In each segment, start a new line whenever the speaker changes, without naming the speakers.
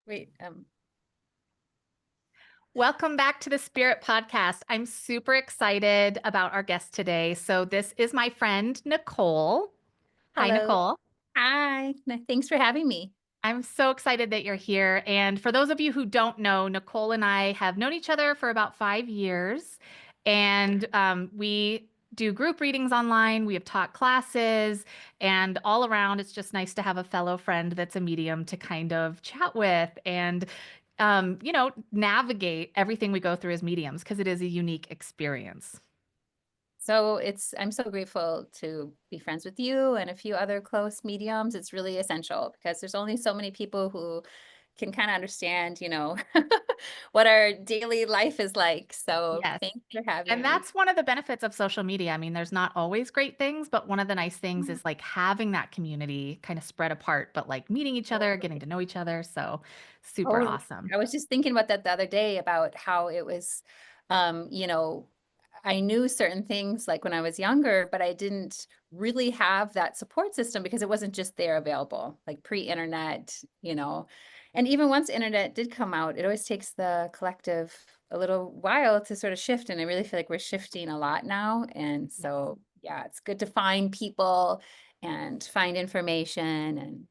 Wait,
Welcome back to the Spirit Podcast. I'm super excited about our guest today. So, this is my friend, Nicole. Hi,
hello.
Nicole.
Hi. Thanks for having me.
I'm so excited that you're here. And for those of you who don't know, Nicole and I have known each other for about 5 years. And we do group readings online. We have taught classes. And all around, it's just nice to have a fellow friend that's a medium to kind of chat with and, navigate everything we go through as mediums because it is a unique experience.
I'm so grateful to be friends with you and a few other close mediums. It's really essential because there's only so many people who can kind of understand, what our daily life is like. So
Yes.
thanks for having
And
me.
that's one of the benefits of social media. I mean, there's not always great things, but one of the nice things is like having that community kind of spread apart, but like meeting each other, getting to know each other. So super
Totally.
awesome.
I was just thinking about that the other day about how it was, um, you know, I knew certain things like when I was younger, but I didn't really have that support system because it wasn't just there available, like pre-internet. And even once internet did come out, it always takes the collective a little while to sort of shift. And I really feel like we're shifting a lot now. And
Yeah.
so, yeah, it's good to find people and find information and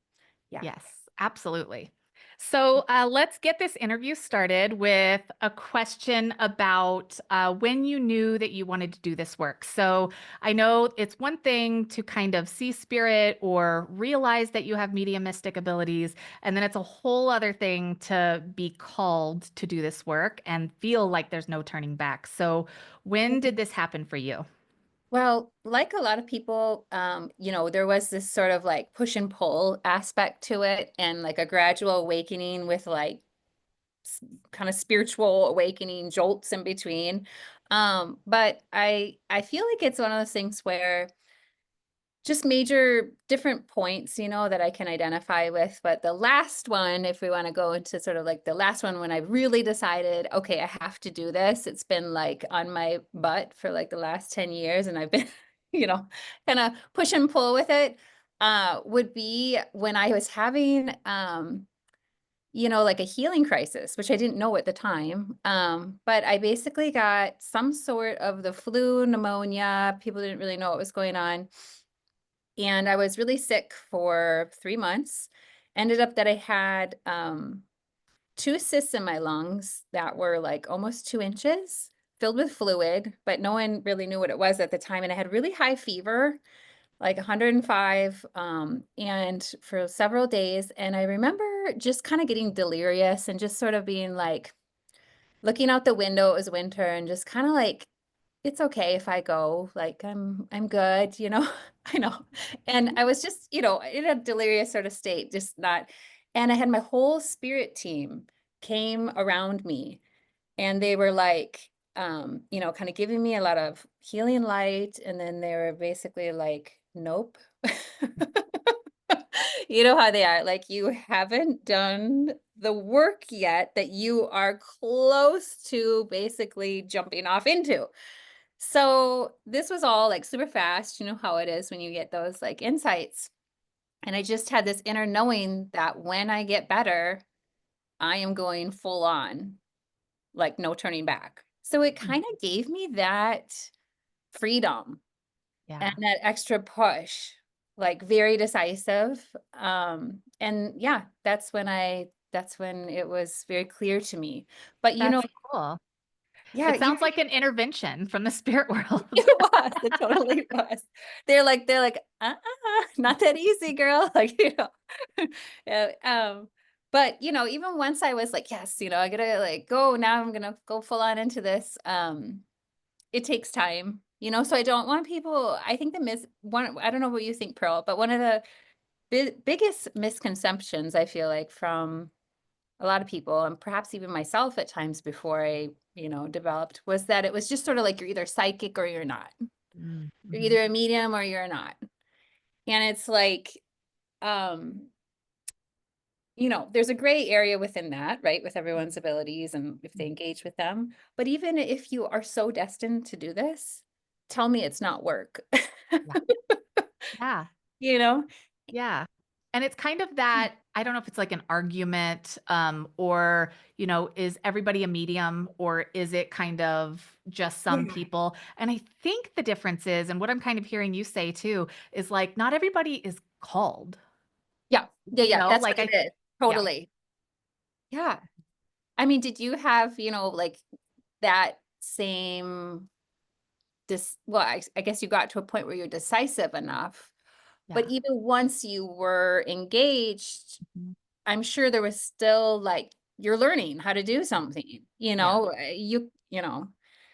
yeah.
Yes, absolutely. So let's get this interview started with a question about when you knew that you wanted to do this work. So I know it's one thing to kind of see spirit or realize that you have mediumistic abilities, and then it's a whole other thing to be called to do this work and feel like there's no turning back. So when did this happen for you?
Well, like a lot of people, there was this sort of like push and pull aspect to it and like a gradual awakening with like kind of spiritual awakening jolts in between. But I feel like it's one of those things where just major different points, that I can identify with. But the last one, if we want to go into sort of like the last one when I really decided, okay, I have to do this, it's been like on my butt for like the last 10 years, and I've been, you know, kind of push and pull with it, would be when I was having, like a healing crisis, which I didn't know at the time. But I basically got some sort of the flu, pneumonia. People didn't really know what was going on, and I was really sick for 3 months. Ended up that I had, 2 cysts in my lungs that were, like, almost 2 inches filled with fluid, but no one really knew what it was at the time, and I had really high fever, like 105, and for several days, and I remember just kinda getting delirious and just sort of being, like, looking out the window, it was winter, and just kinda like, "It's okay if I go, like, I'm good," you know? I know. And I was just, in a delirious sort of state, just not, and I had my whole spirit team came around me, and they were like, kinda giving me a lot of healing light, and then they were basically like, "Nope." You know how they are, like, "You haven't done the work yet that you are close to basically jumping off into." So, this was all, like, super fast, you know how it is when you get those, like, insights, and I just had this inner knowing that when I get better, I am going full on, like, no turning back. So, it
Mm.
kinda gave me that freedom and
Yeah.
that extra push, like, very decisive, and yeah, that's when it was very clear to me. But,
That's cool.
yeah,
It sounds like an intervention from the spirit world.
it totally was. They're like, not that easy, girl." Like, Yeah, but, even once I was like, "Yes, I gotta, like, go now, I'm gonna go full on into this," it takes time, so I don't want people. I think the mis one I don't know what you think, Pearl, but one of the biggest misconceptions I feel like from a lot of people, and perhaps even myself at times before I, developed, was that it was just sort of like you're either psychic or you're not.
Mm,
You're
mhm.
either a medium or you're not. And it's like, um, there's a gray area within that, right? With everyone's abilities and if they engage with them. But even if you are so destined to do this, tell me it's not work.
Yeah. Yeah.
You know?
Yeah. And it's kind of
Mm.
that, I don't know if it's like an argument, or, is everybody a medium or is it kind of just some
Yeah.
people? And I think the difference is, and what I'm kind of hearing you say too, is like not everybody is called,
Yeah. Yeah, yeah, that's
like
what it is.
yeah,
Totally. Yeah. I mean, did you have, like that same well, I guess you got to a point where you're decisive enough, but
yeah.
even once you were engaged,
Mhm.
I'm sure there was still like you're learning how to do something,
Yeah.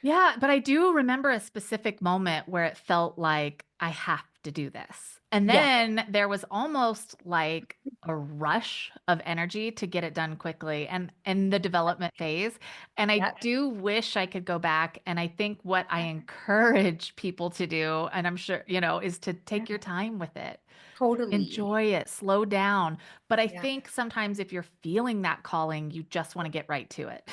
Yeah, but I do remember a specific moment where it felt like I have to do this. And
Yeah.
then there was almost like a rush of energy to get it done quickly and in the development phase. And I
Yeah.
do wish I could go back. And I think what I encourage people to do, and I'm sure, is to take your
Yeah.
time with it,
Totally.
enjoy it, slow down. But I
Yeah.
think sometimes if you're feeling that calling, you just want to get right to it.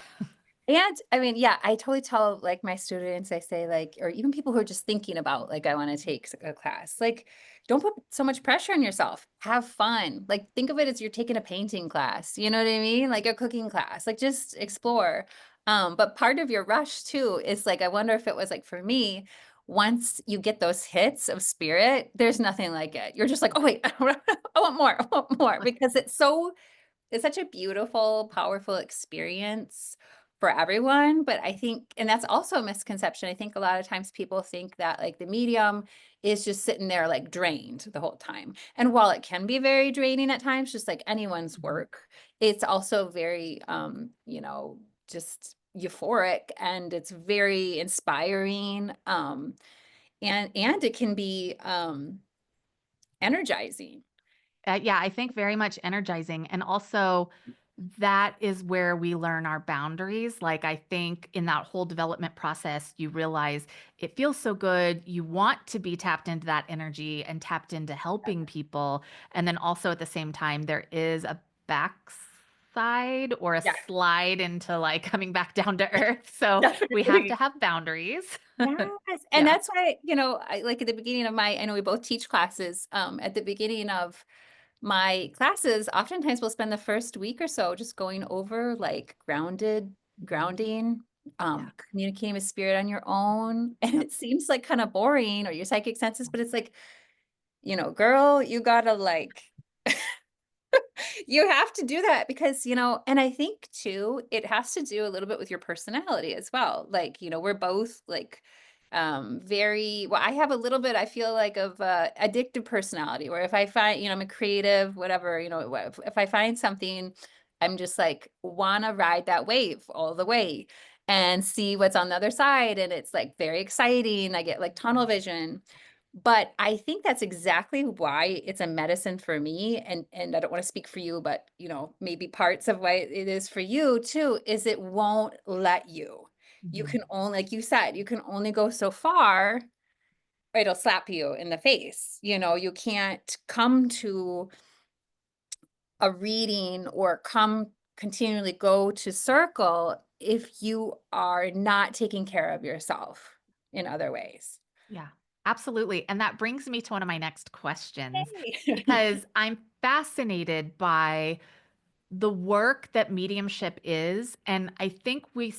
And I mean, yeah, I totally tell like my students, I say like, or even people who are just thinking about like, I want to take a class, like, don't put so much pressure on yourself. Have fun. Like, think of it as you're taking a painting class. You know what I mean? Like a cooking class. Like, just explore. But part of your rush too is like, I wonder if it was like for me, once you get those hits of spirit, there's nothing like it. You're just like, oh wait, I want more, I want more, because it's such a beautiful, powerful experience for everyone, but I think and that's also a misconception. I think a lot of times people think that, like, the medium is just sitting there, like, drained the whole time, and while it can be very draining at times, just like anyone's
Mhm.
work, it's also very, just euphoric, and it's very inspiring, and it can be, energizing.
Yeah, I think very much energizing. And also, that is where we learn our boundaries. Like, I think in that whole development process, you realize it feels so good. You want to be tapped into that energy and tapped into helping people. And then also at the same time, there is a backside or a
Yeah,
slide into like coming back down to earth. So we have to
definitely.
have boundaries.
Yes, and
Yeah.
that's why, I like at the beginning of I know we both teach classes, at the beginning of my classes, oftentimes we'll spend the first week or so just going over like
Mhm.
grounding,
Yeah.
communicating with spirit on your own. And
Yep.
it seems like kind of boring or your psychic senses, but it's like, girl, you gotta like you have to do that because, and I think too, it has to do a little bit with your personality as well. Like, we're both like very well, I have a little bit, I feel like of addictive personality where if I find, I'm a creative, whatever, if I find something, I'm just like wanna ride that wave all the way and see what's on the other side. And it's like very exciting. I get like tunnel vision. But I think that's exactly why it's a medicine for me, and I don't wanna speak for you, but, maybe parts of why it is for you too, is it won't let you. You
Mhm.
can only like you said, you can only go so far, or it'll slap you in the face, you can't come to a reading or continually go to circle if you are not taking care of yourself in other ways.
Yeah, absolutely. And that brings me to one of my next questions
Yay.
because I'm fascinated by the work that mediumship is. And I think we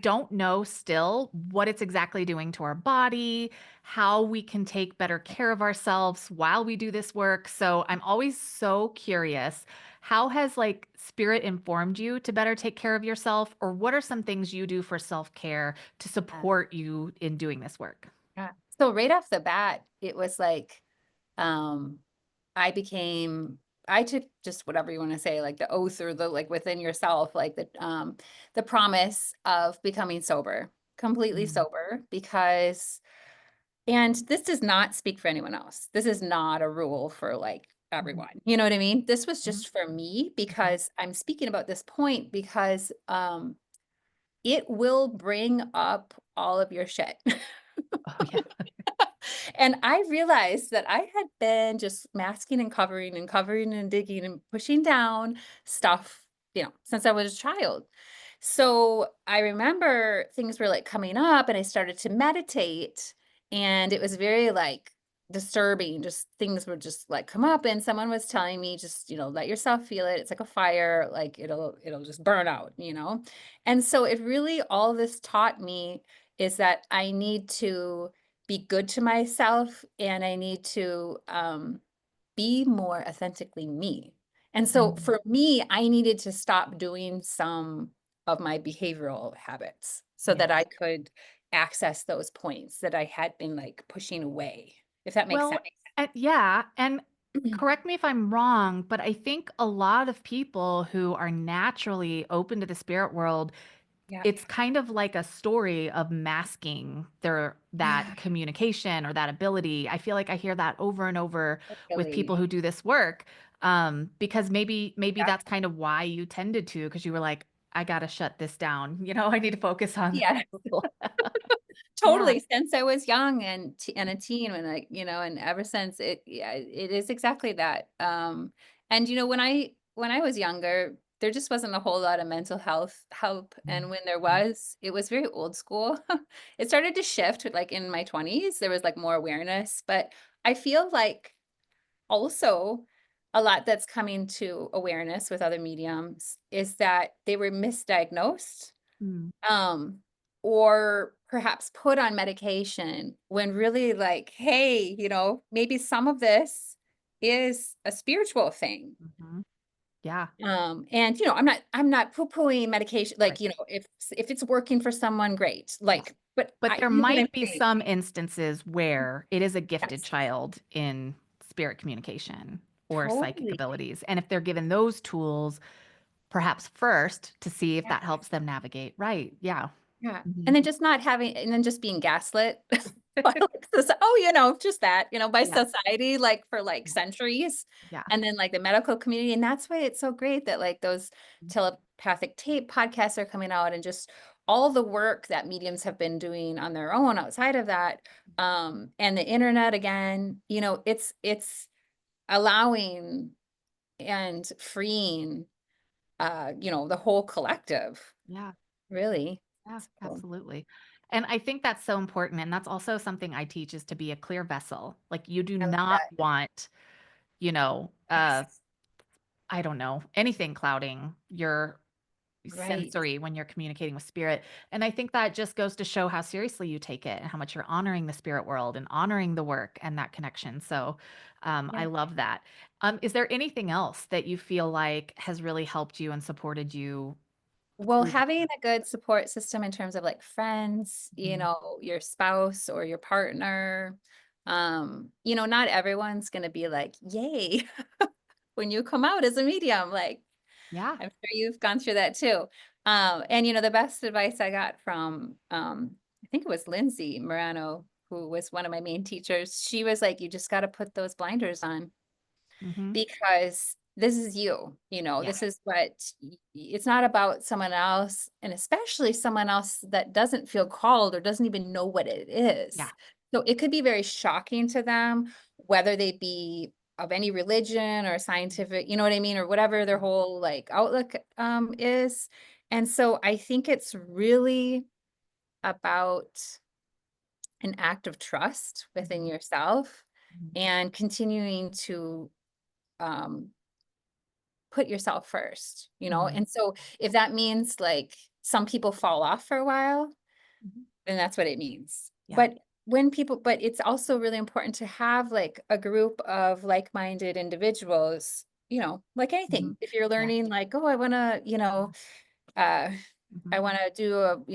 don't know still what it's exactly doing to our body, how we can take better care of ourselves while we do this work. So I'm always so curious. How has like spirit informed you to better take care of yourself? Or what are some things you do for self-care to support you in doing this work?
Yeah. So right off the bat, it was like, um, I became I took just whatever you want to say, like the oath or the like within yourself, like the promise of becoming sober, completely
Mm,
sober, because and this does not speak for anyone else. This is not a rule for like
mhm,
everyone. You know what I mean? This was
mhm,
just for me
mhm.
because I'm speaking about this point because it will bring up all of your shit.
Oh, yeah.
And I realized that I had been just masking and covering and digging and pushing down stuff, since I was a child. So I remember things were like coming up and I started to meditate and it was very like disturbing, just things would just like come up, and someone was telling me, just, let yourself feel it. It's like a fire, like it'll just burn out. And so it really, all this taught me is that I need to be good to myself, and I need to be more authentically me. And so
Mhm.
for me, I needed to stop doing some of my behavioral habits so that I
Yes.
could access those points that I had been like pushing away, if that makes
Well,
sense.
yeah, and correct me if I'm wrong, but I think a lot of people who are naturally open to the spirit world,
Yeah.
it's kind of like a story of masking their
Yeah,
that communication or that ability. I feel like I hear that over and over with
really.
people who do this work, because maybe
Yeah.
that's kind of why you tended to, because you were like, I gotta shut this down. I need to focus on.
Yeah.
Yeah.
Totally, since I was young and a teen, when and ever since, yeah, it is exactly that. And when I was younger, there just wasn't a whole lot of mental health help, and when there
Mhm.
was, it was very old school. It started to shift, like in my 20s, there was like more awareness, but I feel like also a lot that's coming to awareness with other mediums is that they were misdiagnosed,
Mm,
um, or perhaps put on medication when really, like, hey, maybe some of this is a spiritual thing.
mhm. Yeah.
And I'm not poo-pooing medication,
Right.
like, if it's working for someone, great.
Yes.
Like, but
But
I,
there
what I'm
might be
saying,
some instances where it is a gifted
yes,
child in spirit communication or psychic
totally.
abilities. And if they're given those tools, perhaps first to see if that helps them navigate. Right. Yeah.
Yeah,
Mhm.
and then just not having, and then just being gaslit by, like, oh, just that, by
Yeah.
society, like, for, like,
Yeah.
centuries,
Yeah.
and then, like, the medical community, and that's why it's so great that, like, those telepathic tape podcasts are coming out, and just all the work that mediums have been doing on their own outside of that, and the internet again, it's allowing and freeing, the whole collective,
Yeah.
really.
Yeah.
So,
Absolutely. And I think that's so important. And that's also something I teach is to be a clear vessel. Like you do
I love
not
that.
want, you know, uh,
Yes.
I don't know, anything clouding your
Right.
sensory when you're communicating with spirit. And I think that just goes to show how seriously you take it and how much you're honoring the spirit world and honoring the work and that connection. So
Yeah.
I love that. Is there anything else that you feel like has really helped you and supported you
Well,
through this?
having a good support system in terms of like friends,
Mhm.
your spouse or your partner, not everyone's going to be like, yay, when you come out as a medium. Like,
Yeah.
I'm sure you've gone through that too. And the best advice I got from, I think it was Lindsay Morano, who was one of my main teachers. She was like, you just got to put those blinders on,
Hmm.
because this is you,
Yeah.
this is it's not about someone else, and especially someone else that doesn't feel called or doesn't even know what it
Yeah.
is. So it could be very shocking to them, whether they be of any religion or scientific, you know what I mean, or whatever their whole like outlook is. And so I think it's really about an act of trust within
Mhm.
yourself,
Mhm.
and continuing to um put yourself first,
Mhm.
and so if that means, like, some people fall off for a while,
Mhm.
then that's what it means.
Yeah.
But it's also really important to have, like, a group of like-minded individuals, like
Mhm.
anything. If you're
Yeah.
learning, like, "Oh, I wanna," uh,
Mhm.
"I wanna do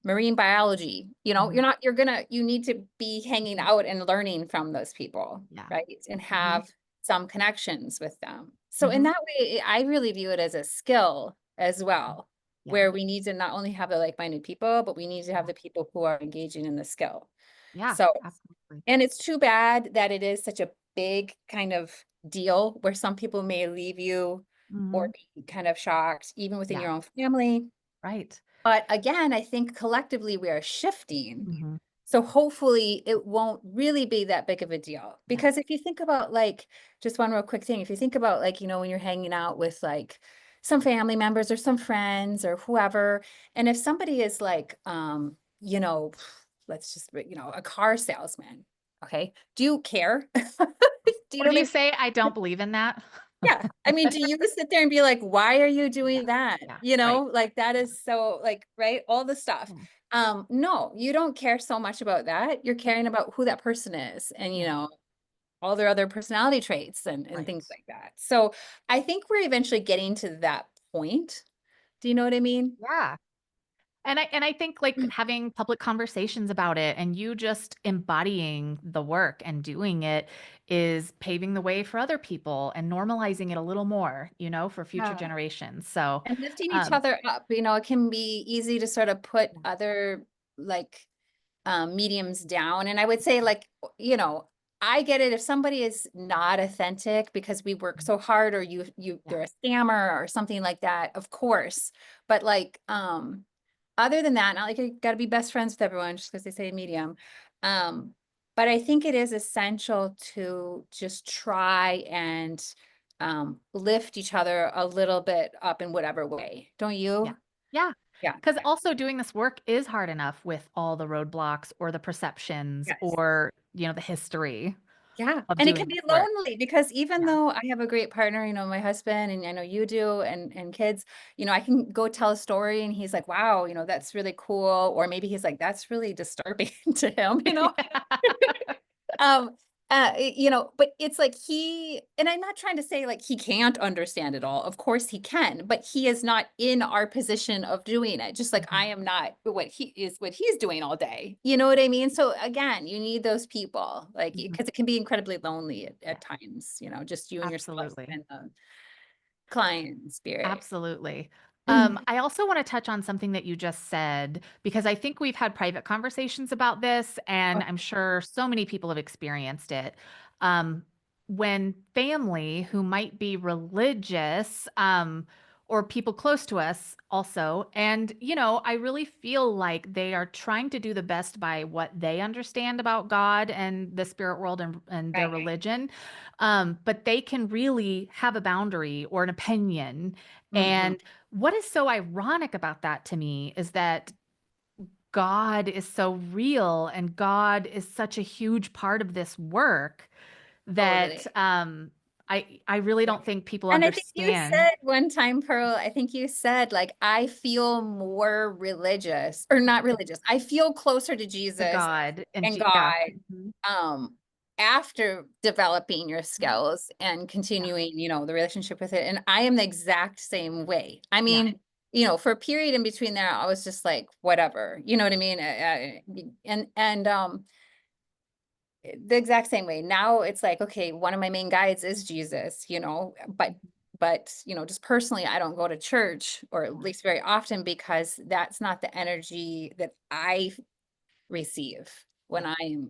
marine biology,"
Mhm.
you need to be hanging
Mhm.
out and learning from those people,
Yeah.
right? And
Mhm.
have some connections with them. So in
Mhm.
that way, I really view it as a skill as well,
Yeah.
where we need to not only have the like-minded people, but we need to have
Yeah.
the people who are engaging in the skill.
Yeah.
So,
Absolutely.
and it's too bad that it is such a big kind of deal where some people may leave you or
Mhm.
be kind of shocked, even within
Yeah.
your own family.
Right.
But again, I think collectively we are shifting.
Mhm.
So hopefully it won't really be that big of a deal.
Yeah.
Because if you think about, like, just one real quick thing, if you think about, like, when you're hanging out with like some family members or some friends or whoever, and if somebody is like, let's just, a car salesman, Okay. Do you care? Do you
What
know
do
what I
you
mean?
say? I don't believe in that.
Yeah. I mean, do you sit there and be like, why are you
Yeah,
doing that?
yeah,
You
right.
know, like that is so like, right? All the stuff.
Yeah,
No, you don't care so much about that. You're caring about who that person is and,
yeah,
all their other personality traits and
right.
things like that. So I think we're eventually getting to that point. Do you know what I mean?
Yeah. And I think, like, having public conversations about it and you just embodying the work and doing it is paving the way for other people and normalizing it a little more, for future
Yeah.
generations. So,
And lifting each
um,
other up, it can be easy to sort of put
yeah,
other like mediums down. And I would say, like, I get it if somebody is not authentic because we work so hard, or
yeah,
they're a scammer or something like that, of course. But like, other than that, not like you got to be best friends with everyone just because they say medium. Um, but I think it is essential to just try and lift each other a little bit up in whatever way. Don't
yeah,
you?
yeah.
Yeah.
Because also doing this work is hard enough with all the roadblocks or the perceptions
Yes.
or, the history
Yeah,
of
and it can
doing
be
this work.
lonely because even
Yeah.
though I have a great partner, my husband, and I know you do, and kids, I can go tell a story and he's like, "Wow, that's really cool," or maybe he's like, "That's really disturbing" to him, Um, but it's like and I'm not trying to say like he can't understand it all. Of course he can, but he is not in our position of doing it. Just like I
Mhm.
am not what he's doing all day. You know what I mean? So again, you need those people, like,
Mhm.
because it can be incredibly lonely
Yeah,
at times, just you and yourself
absolutely.
and the client spirit.
Absolutely.
Mm.
I also want to touch on something that you just said, because I think we've had private conversations about this, and I'm sure so many people have experienced it. Um, when family who might be religious, or people close to us also, and, I really feel like they are trying to do the best by what they understand about God and the spirit world and their
Right.
religion. But they can really have a boundary or an opinion.
Mhm.
And what is so ironic about that to me is that God is so real and God is such a huge part of this work that
Totally.
I really don't think people
And I think you
understand
said one time, Pearl, I think you said, like, I feel more religious, or not religious. I feel closer to
the
Jesus
God and
and
yeah.
God,
Mhm.
um, after developing your
Mhm.
skills and
Yeah.
continuing, the relationship with it. And I am the exact same way. I
Yeah.
mean, for a period in between there, I was just like, whatever, you know what I mean? The exact same way. Now it's like, okay, one of my main guides is Jesus, but just personally, I don't go to church, or at
Yeah.
least very often, because that's not the energy that I receive when
Yeah.
I'm,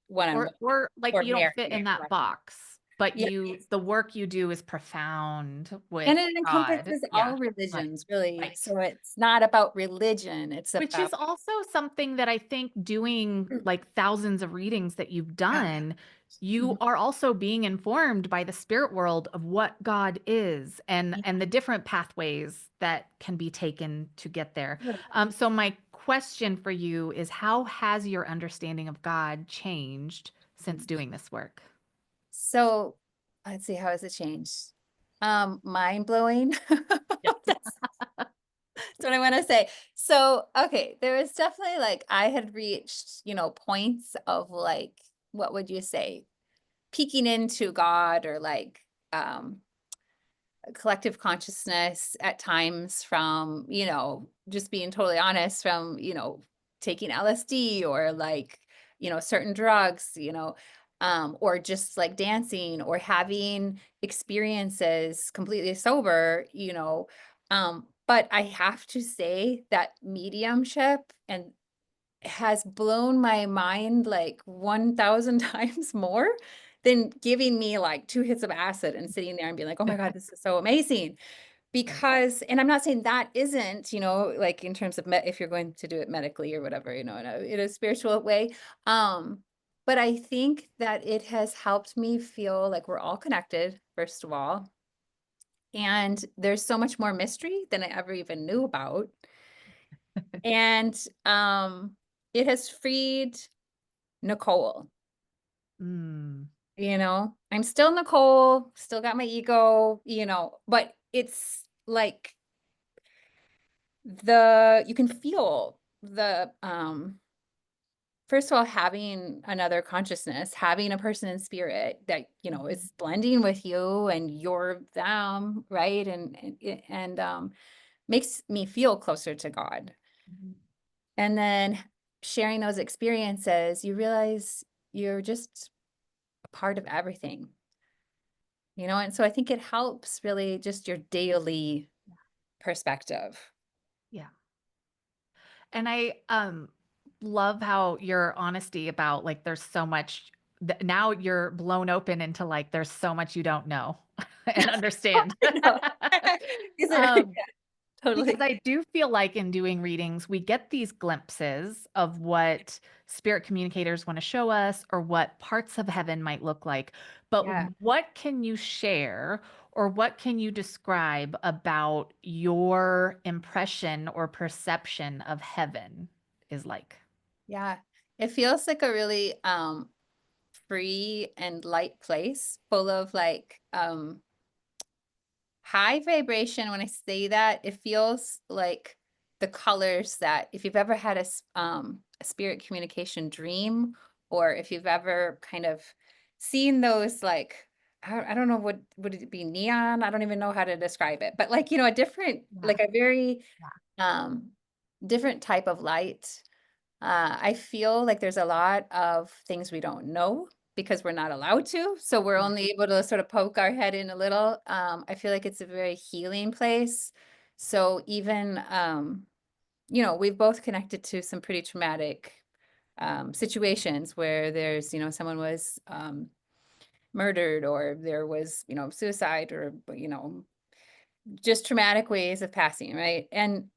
one on one
Or like
or
you don't
married.
fit in that box, but
Yeah.
the work you do is profound
And
with
it
God.
encompasses
Yeah.
all
Right.
religions, really.
Right.
So it's not about religion. It's
Which
about,
is also something that I think doing like thousands of readings that you've
yeah.
done, you
Mhm.
are also being informed by the spirit world of what God is and the different pathways that can be taken to get there.
Yeah.
So my question for you is how has your understanding of God changed since doing this work?
So let's see, how has it changed? Mind blowing.
Yeah.
That's what I want to say. So, okay, there was definitely, like, I had reached, points of, like, what would you say, peeking into God, or like, collective consciousness at times, from, just being totally honest, from, taking LSD, or like, certain drugs, or just like dancing, or having experiences completely sober, but I have to say that mediumship and has blown my mind like 1,000 times more than giving me like 2 hits of acid and sitting there and being like, "Oh my god, this is so amazing."
Right.
Because, and I'm not saying that isn't, like, in terms of if you're going to do it medically or whatever, in a spiritual way, but I think that it has helped me feel like we're all connected, first of all, and there's so much more mystery than I ever even knew about, and, it has freed Nicole.
Mm.
I'm still Nicole, still got my ego, but it's like you can feel first of all, having another consciousness, having a person in spirit that,
Mhm.
is blending with you and you're them, right? And makes me feel closer to God.
Mhm.
And then sharing those experiences, you realize you're just a part of everything, and so I think it helps really just your daily perspective.
Yeah. And I love how your honesty about like there's so much now you're blown open into like there's so much you don't know and understand.
I know. Is it
um
yeah,
Because
totally.
I do feel like in doing readings, we get these glimpses of what spirit communicators want to show us or what parts of heaven might look like. But
Yeah.
what can you share or what can you describe about your impression or perception of heaven is like?
Yeah. It feels like a really free and light place full of like high vibration. When I say that, it feels like the colors that if you've ever had a spirit communication dream, or if you've ever kind of seen those like I don't know, what would it be, neon? I don't even know how to describe it, but like a different,
Yeah,
like a very
yeah,
um different type of light. I feel like there's a lot of things we don't know because we're not allowed to. So we're
yeah,
only able to sort of poke our head in a little. I feel like it's a very healing place. So even, we've both connected to some pretty traumatic situations where there's, someone was murdered, or there was, suicide, or, just traumatic ways of passing, right? And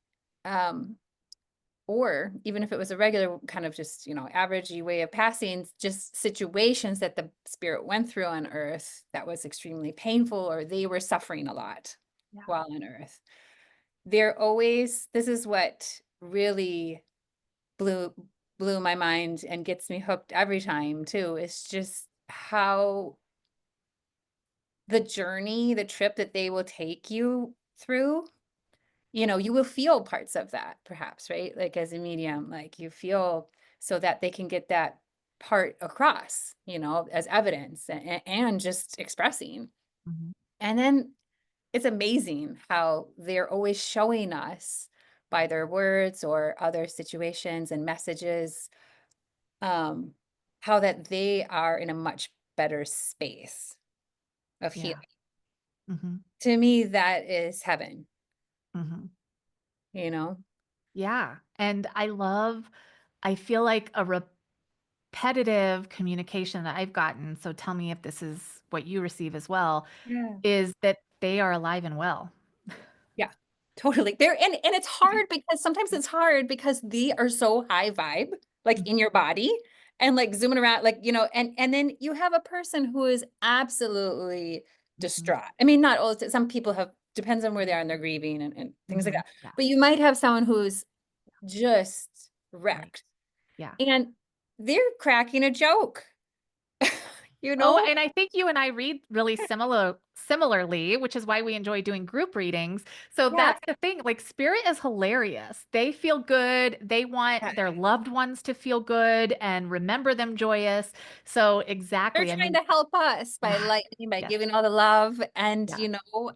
um, or even if it was a regular kind of just, averagey way of passing, just situations that the spirit went through on earth that was extremely painful, or they were suffering a lot
yeah,
while on earth. They're always This is what really blew blew my mind and gets me hooked every time too. It's just how the journey, the trip that they will take you through. You will feel parts of that perhaps, right? Like as a medium, like you feel so that they can get that part across, as evidence, and just expressing.
mhm,
And then it's amazing how they're always showing us by their words or other situations and messages, um, how that they are in a much better space of healing.
yeah, mhm,
To me, that is heaven,
mhm.
you know?
Yeah. And I feel like a repetitive communication that I've gotten, so tell me if this is what you receive as well,
Yeah.
is that they are alive and well.
Yeah, totally. There and it's hard because sometimes it's hard because they are so high vibe, like in your body, and like zooming around, like, and then you have a person who is absolutely
Mhm,
distraught. I mean, not all the some people have, depends on where they are in their grieving and things like
mhm.
that.
Yeah,
But you might have someone who's just
right.
wrecked,
Yeah.
and they're cracking a joke, you
Oh,
know?
and I think you and I read really similarly, which is why we enjoy doing group readings. So
Yeah,
that's the thing. Like spirit is hilarious. They feel good. They
yeah.
want their loved ones to feel good and remember them joyous. So
They're
exactly. I
trying
mean,
to help us by
yeah,
lightning, by
yes,
giving all the love, and,
yeah.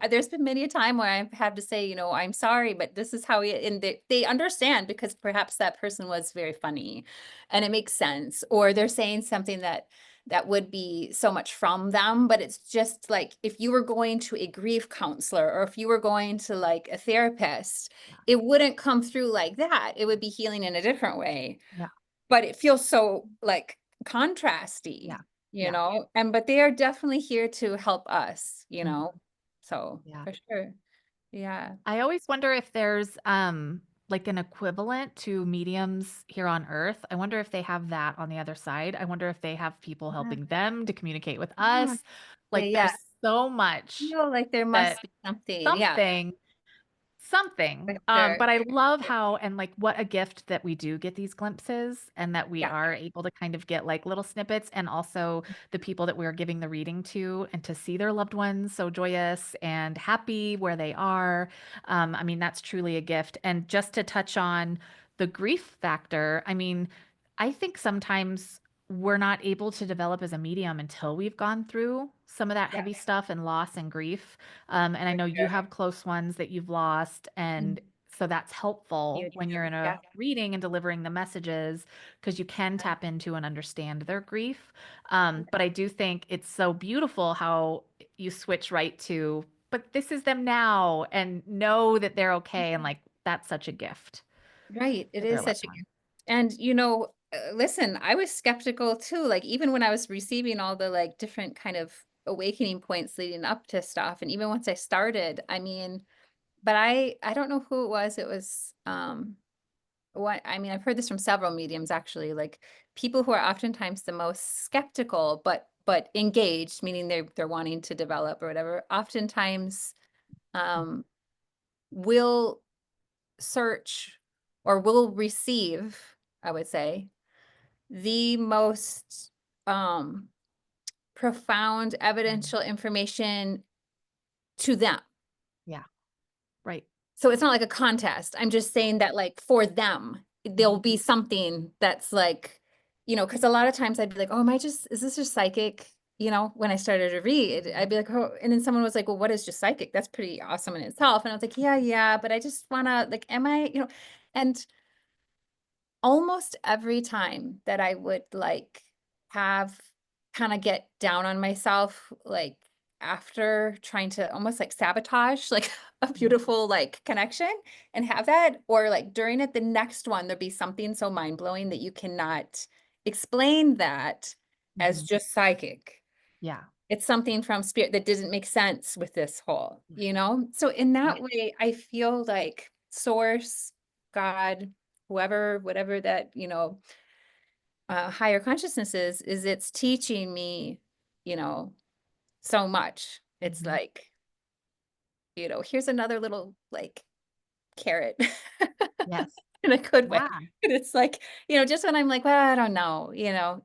there's been many a time where I've had to say, "I'm sorry, but this is how we," and they understand because perhaps that person was very funny, and it makes sense, or they're saying something that would be so much from them, but it's just like, if you were going to a grief counselor, or if you were going to, like, a therapist,
Yeah,
it wouldn't come through like that, it would be healing in a different way.
yeah,
But it feels so, like,
yeah,
contrasty,
yeah.
but they are definitely here to help us,
Mhm.
so,
Yeah.
for sure. Yeah.
I always wonder if there's like an equivalent to mediums here on Earth. I wonder if they have that on the other side. I wonder if they have people
Yeah,
helping them to communicate with
yeah,
us.
yeah,
Like
yeah.
there's so
I
much
feel like there
that
must be something, yeah.
something. something.
For sure.
But I love how, and like what a gift that we do get these glimpses and that we
Yeah.
are able to kind of get like little snippets, and also the people that we're giving the reading to, and to see their loved ones so joyous and happy where they are. I mean, that's truly a gift. And just to touch on the grief factor, I mean, I think sometimes we're not able to develop as a medium until we've gone through some of that
Yeah.
heavy stuff and loss and grief. And I
For
know you
sure.
have close ones that you've lost. And so that's helpful
You
when you're
do.
in
Yeah.
a reading and delivering the messages, because you can tap into and understand their grief. But I do think it's so beautiful how you switch right to, but this is them now, and know that they're okay. And like, that's such a gift
Right. It
to their
is
loved
such a
one.
gift. And, listen, I was skeptical too. Like, even when I was receiving all the like different kind of awakening points leading up to stuff. And even once I started, I mean, but I don't know who it was. It was, what I mean, I've heard this from several mediums actually, like people who are oftentimes the most skeptical, but engaged, meaning they're wanting to develop or whatever, oftentimes um will search or will receive, I would say, the most um profound
Mhm.
evidential information to them.
Yeah, right.
So it's not like a contest. I'm just saying that, like, for them, there'll
Mhm.
be something that's like, because a lot of times I'd be like, "Oh, am I just is this just psychic?" When I started to read, I'd be like, "Oh," and then someone was like, "Well, what is just psychic? That's pretty awesome in itself." And I was like, "Yeah, yeah, but I just wanna like, am I?" And almost every time that I would, like, have kinda get down on myself, like, after trying to almost, like, sabotage, like, a
Mhm.
beautiful, like, connection and have that, or, like, during it, the next one, there'd be something so mind-blowing that you cannot explain that as
Mhm.
just psychic.
Yeah.
It's something from spirit that didn't make sense with this whole, you know? So in
Yeah.
that way, I feel like source, God, whoever, whatever that, higher consciousness is it's teaching me, you know, so much. It's
Mhm.
like, here's another little like carrot
Yes.
in a good way.
Yeah.
And it's like, just when I'm like, well, I don't know,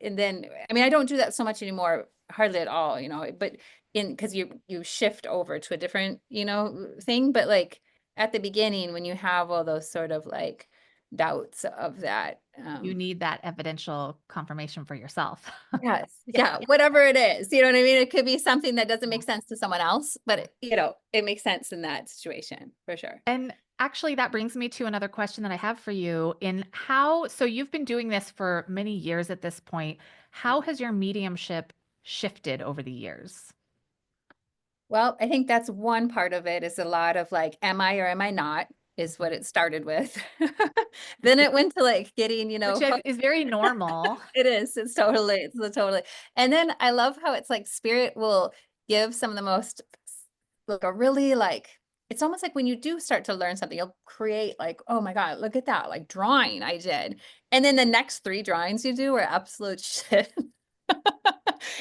and then I mean, I don't do that so much anymore, hardly at all, but because you shift over to a different, thing. But like at the beginning, when you have all those sort of like doubts of that,
You need that evidential confirmation for yourself.
yes,
Yeah.
yeah, whatever it is, you know what I mean? It could be something that doesn't
Yeah.
make sense to someone else, but it makes sense in that situation for sure.
And actually, that brings me to another question that I have for you. So you've been doing this for many years at this point. How has your mediumship shifted over the years?
Well, I think that's one part of it is a lot of like, am I or am I not is what it started with. Then it went to like getting,
Which is very normal.
it is. It's totally. And then I love how it's like spirit will give some of the most like a really like it's almost like when you do start to learn something, you'll create like, oh my God, look at that, like drawing I did. And then the next three drawings you do are absolute shit.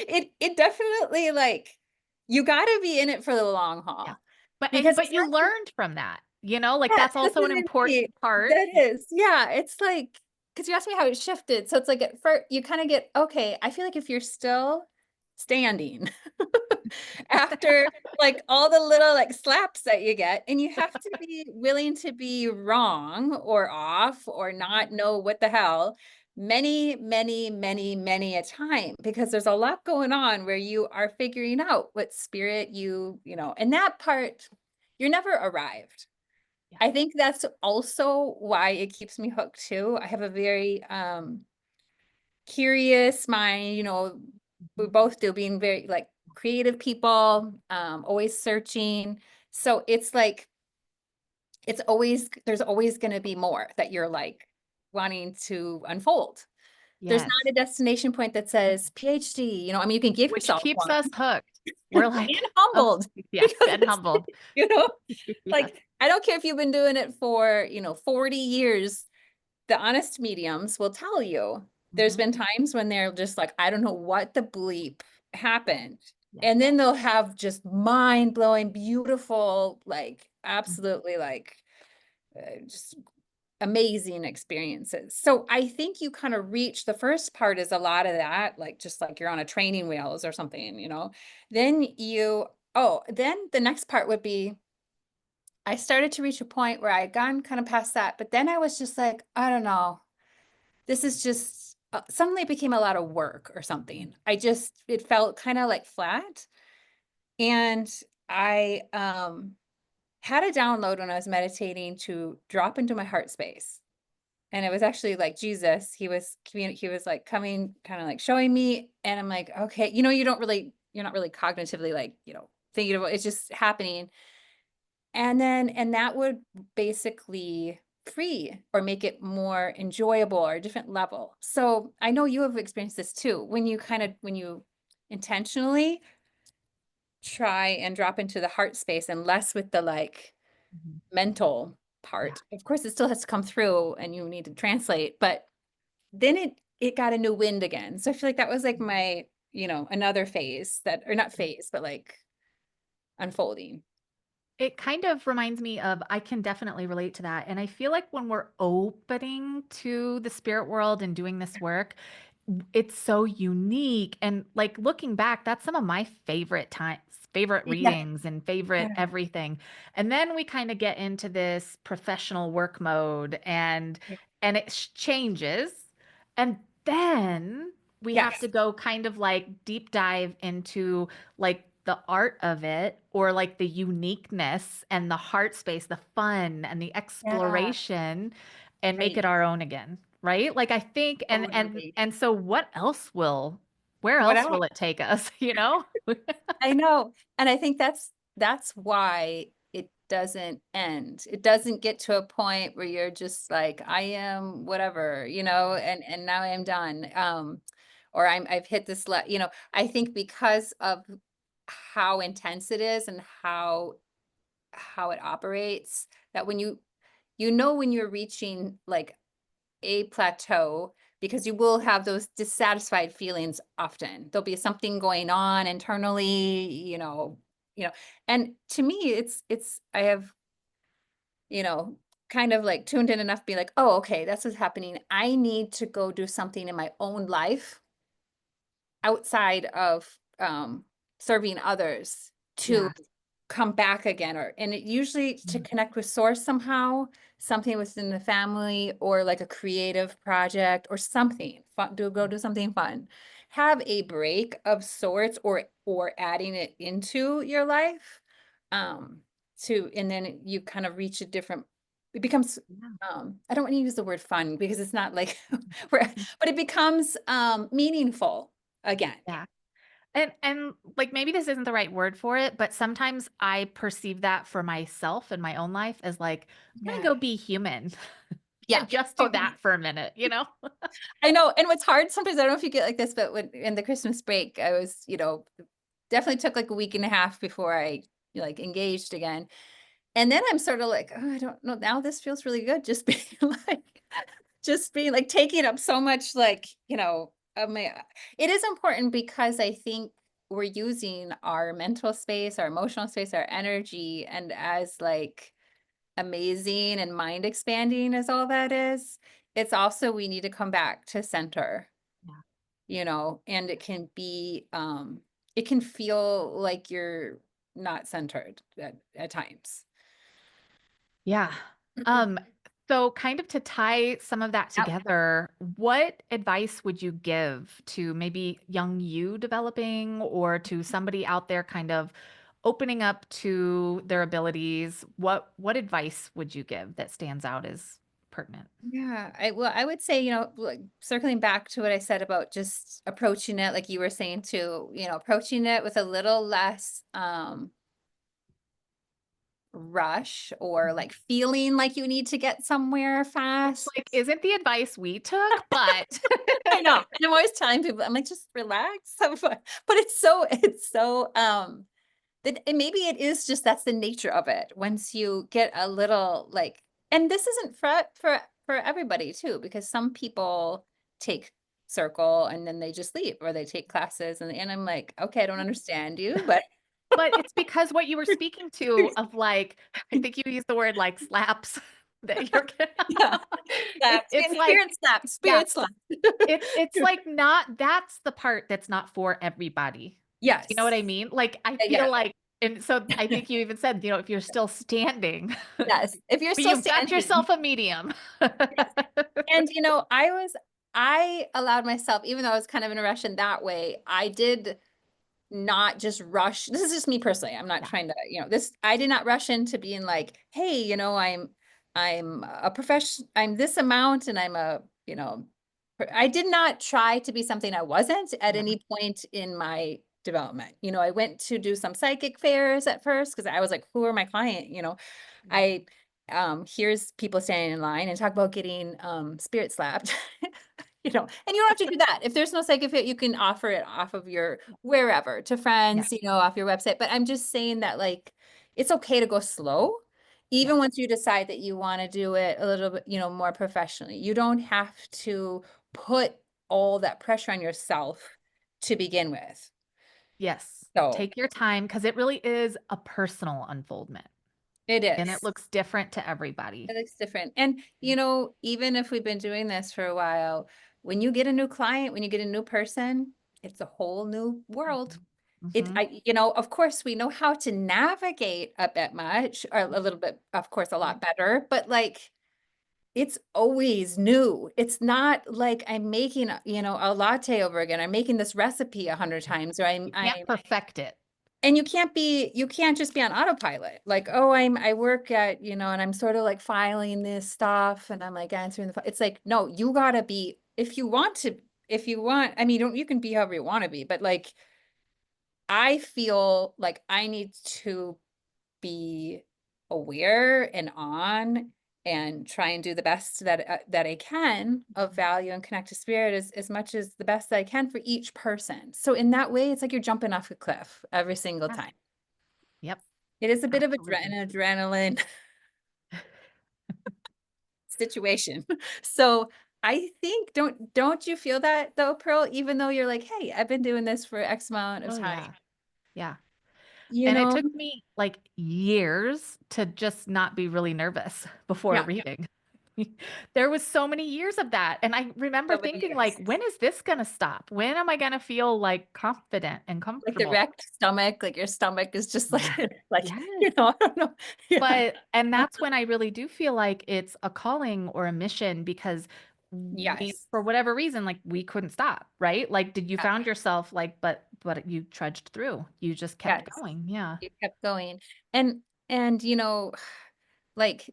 It definitely like you gotta be in it for the long
Yeah.
haul
But
because
but
it's
you
not
learned from that, like
yes,
that's
that's
also
what
an
I
important
mean.
part.
That is, yeah, it's like because you asked me how it shifted, so it's like at first you kinda get, okay, I feel like if you're still standing after, like, all the little, like, slaps that you get, and you have to be willing to be wrong or off or not know what the hell many, many, many, many a time because there's a lot going on where you are figuring out what spirit and that part, you're never arrived.
Yeah.
I think that's also why it keeps me hooked too. I have a very, curious mind, we
Mhm.
both do, being very, like, creative people, always searching. So it's like, there's always gonna be more that you're, like, wanting to unfold. There's
Yes.
not a destination point that says PhD, I mean, you can give
Which
yourself
keeps
one
us hooked. We're
and
like, "Oh,
humbled
yes,
because
and humbled."
you know,
Yes.
like, I don't care if you've been doing it for, 40 years, the honest mediums will tell you there's
Mhm.
been times when they're just like, "I don't know what the bleep happened."
Yes.
And then they'll have just mind-blowing, beautiful, like,
Mhm.
absolutely, like, just amazing experiences. So I think you kind of reach the first part is a lot of that, like just like you're on a training wheels or something, you know. Then then the next part would be I started to reach a point where I had gone kind of past that, but then I was just like, I don't know. This is just suddenly it became a lot of work or something. It felt kind of like flat. And I had a download when I was meditating to drop into my heart space. And it was actually like Jesus. He was like coming, kind of like showing me. And I'm like, okay, you're not really cognitively like, thinking about it's just happening. And that would basically free or make it more enjoyable or a different level. So I know you have experienced this too. When you intentionally try and drop into the heart space and less with the like
Mhm.
mental
Yeah.
part. Of course, it still has to come through and you need to translate, but then it got a new wind again. So I feel like that was like my, another phase that or not phase, but like unfolding.
It kind of reminds me of I can definitely relate to that. And I feel like when we're opening to the spirit world and doing this work, it's so unique. And like looking back, that's some of my favorite times, favorite
Yeah.
readings and favorite
Yeah.
everything. And then we kind of get into this professional work mode and it changes. And then we have to
Yes.
go kind of like deep dive into like the art of it or like the uniqueness and the heart space, the fun and the
Yeah.
exploration and make
Right.
it our own again, right? Like I think
Totally.
and so where
What
else
else?
will it take us, you know?
I know. And I think that's why it doesn't end. It doesn't get to a point where you're just like, I am whatever, and now I am done. Or I've hit this I think because of how intense it is and how it operates, that when you're reaching like a plateau because you will have those dissatisfied feelings often. There'll be something going on internally, you know. And to me, it's I have, you know, kind of like tuned in enough to be like, oh, okay, that's what's happening. I need to go do something in my own life outside of serving others to
Yeah.
come back again and it usually to
Mm.
connect with source somehow, something within the family or like a creative project or something fun, do something fun, have a break of sorts or adding it into your life, um to and then you kind of reach a different it becomes
Yeah.
I don't want to use the word fun because it's not like but it becomes meaningful again.
Yeah. And like maybe this isn't the right word for it, but sometimes I perceive that for myself in my own life as like, I'm
Yeah.
gonna go be human
Yeah.
and just do
Totally.
that for a minute, you know?
I know, and what's hard sometimes, I don't know if you get like this, but when in the Christmas break, I was, definitely took like a week and a half before I like engaged again. And then I'm sort of like, oh, I don't know. Now this feels really good. Just being like, just being like taking up so much, like, of my, it is important because I think we're using our mental space, our emotional space, our energy, and as like amazing and mind expanding as all that is, it's also we need to come back to center,
Yeah.
and it can feel like you're not centered at times.
Yeah. Um, so kind of to tie some of that
Yep.
together, what advice would you give to maybe young you developing or to somebody out there kind of opening up to their abilities? What advice would you give that stands out as pertinent?
Yeah, I would say, like circling back to what I said about just approaching it, like you were saying too, approaching it with a little less rush or
Mhm.
like feeling like you need to get somewhere
Which
fast.
like isn't the advice we took, but
I know. And I'm always telling people, I'm like, just relax. But it's so that and maybe it is just that's the nature of it. Once you get a little like and this isn't for everybody too, because some people take circle and then they just leave or they take classes and I'm like, okay, I don't understand you, but
but it's because what you were speaking to of like, I think you used the word like slaps. that you're
Yeah. Slap,
it's like,
spirit slap,
yeah,
spirit slap.
it's like not that's the part that's not for everybody. You know what
Yes.
I mean? Like, I
Yeah.
feel like, and so I think you even said, if you're still standing,
Yes. If you're still
you've got
standing.
yourself a medium.
Yes. And I allowed myself, even though I was kind of in a rush in that way, I did not just rush. This is just me personally. I'm not
Yeah.
trying to, I did not rush into being like, hey, I'm a profession, I'm this amount and I did not try to be something I wasn't at
Yeah.
any point in my development. I went to do some psychic fairs at first because I was like, who are my client? I here's people standing in line and talk about getting spirit slapped. And you don't have to do that. If there's no psychic fit, you can offer it off of your wherever to
Yeah.
friends, off your website. But I'm just saying that like it's okay to go slow,
Yeah.
even once you decide that you want to do it a little bit, more professionally. You don't have to put all that pressure on yourself to begin with.
Yes.
So
Take your time because it really is a personal unfoldment
it
and it
is.
looks different to everybody.
It looks different. And, even if we've been doing this for a while, when you get a new client, when you get a new person, it's a whole new world.
Mhm.
Of course, we know how to navigate a bit much, or a little bit, of course, a
Yeah.
lot better, but like it's always new. It's not like I'm making, a latte over again. I'm making this recipe 100 times, or
You can't perfect it.
and you can't just be on autopilot. Like, oh, I work at, and I'm sort of like filing this stuff and I'm like answering it's like, no, you gotta be, if you want, I mean, you can be however you want to be, but like, I feel like I need to be aware and on and try and do the best that I can of value and connect to spirit as much as the best that I can for each person. So in that way, it's like you're jumping off a cliff every single
Yeah.
time.
Yep.
It is a bit of
Absolutely.
an adrenaline situation. So I think don't you feel that though, Pearl? Even though you're like, hey, I've been doing this for X amount of
Oh,
time,
yeah. Yeah.
you
And it
know?
took me like years to just not be really nervous before
Yeah,
reading. There was so many years of that. And I remember
so many
thinking like,
years.
when is this going to stop? When am I going to feel like confident and
Like the
comfortable?
wrecked stomach, like your stomach is just like
Yeah.
like,
Yes.
I don't know. Yeah.
And that's when I really do feel like it's a calling or a mission because
Yes.
for whatever reason, like we couldn't stop, right? Like, did you
Yeah.
found yourself like, but you trudged through, you just kept
Yes.
going. Yeah.
You kept going. And and like